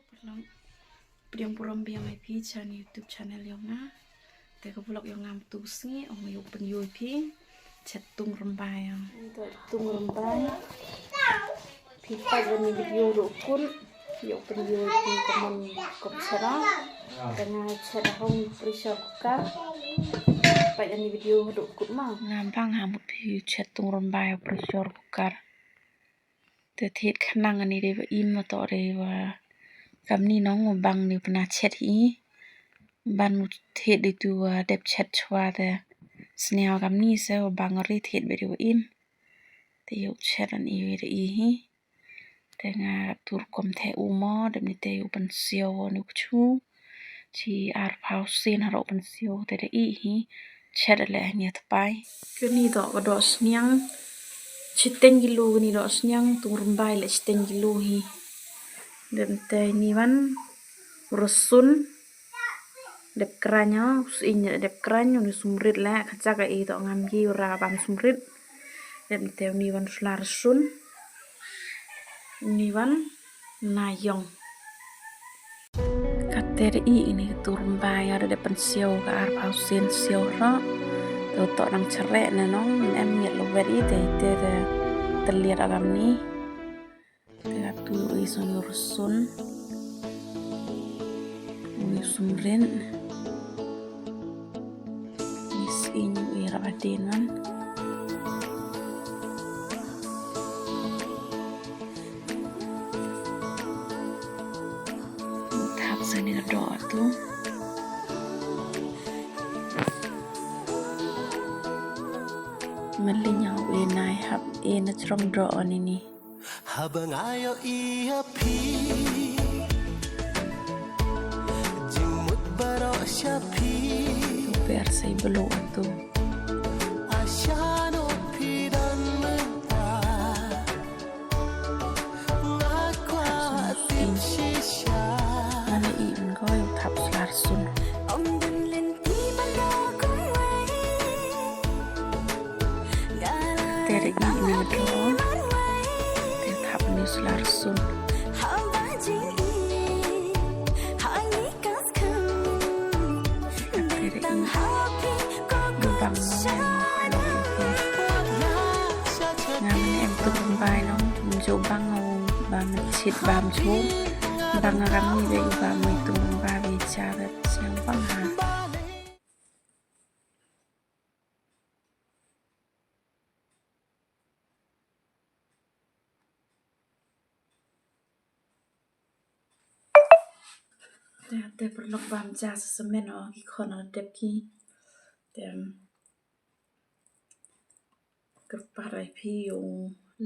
Perlang priang puram biang IP channel YouTube channel yang na tega vlog yang ngam tu sengi ong yu pen yu IP chat tung rembai yang tung rembai pipa jadi video rukun yu pen yu IP kemen kop cara dengan cara hong pressure cooker pa jadi video rukun mah ngampang hamut pi chat tung rembai pressure cooker te thiet khanang ani de im ma to de wa cam ni nong mà bằng ni pna chat hi ban một thiệt đi tu đẹp chat chwa de sneo cam ni se bằng ri thiệt be de im te yo chat an i de hi te nga tur kom the u mo de ni te u pan sio nu chu chi ar phao sin ha ro pan sio te de hi chat le nya tpai ke ni do sniang chiteng gilu ni do sniang tung rumbai le chiteng gilu hi dan teh niwan rusun dep keranya usinya dep keranya ni sumrit la kaca i to ngam gi ora bang sumrit dan teh niwan slar sun niwan nayong kateri ini turun bayar depan siau ke ar pausin siau ro to nang cerek na nong em miet lo beri te terlihat agam ni tu isun rusun sumrin misin ira badinan thap sani do tu melinyau enai hab ena trong do ini habang ayo iya pi jimut baro syapi biar saya belum tu asyano pi dan menta ngakwa tim shisha mana iin kau yang thap selar sun dari ini do selar sun em tu bài nó chỗ băng và mình xịt bám chú băng gắm như vậy và mình tu bài về cha là xem băng hà te perlu bam ja semen o ki khona dep ki tem kepada yung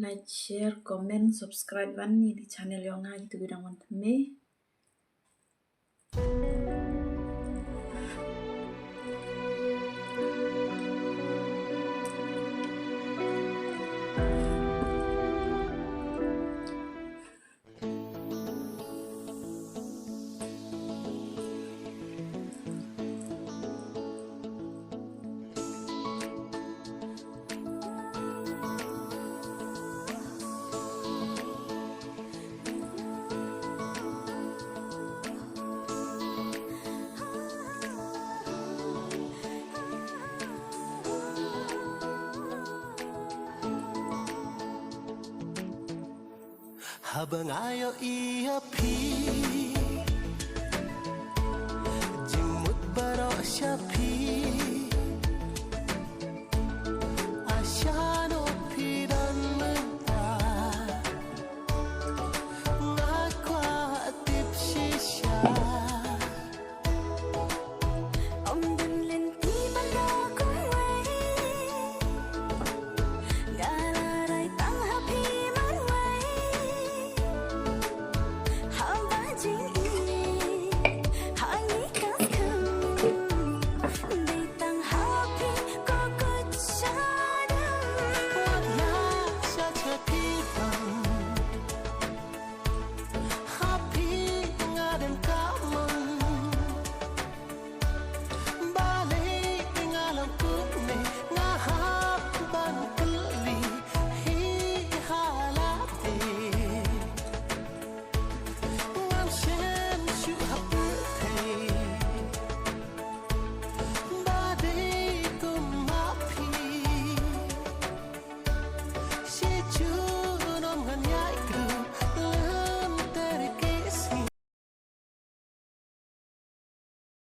like share comment subscribe wan ni di channel yang ngai tu bidang wan me habang ayo iya pi jimut baro syapi asyano pi dan menta ngakwa tip shisha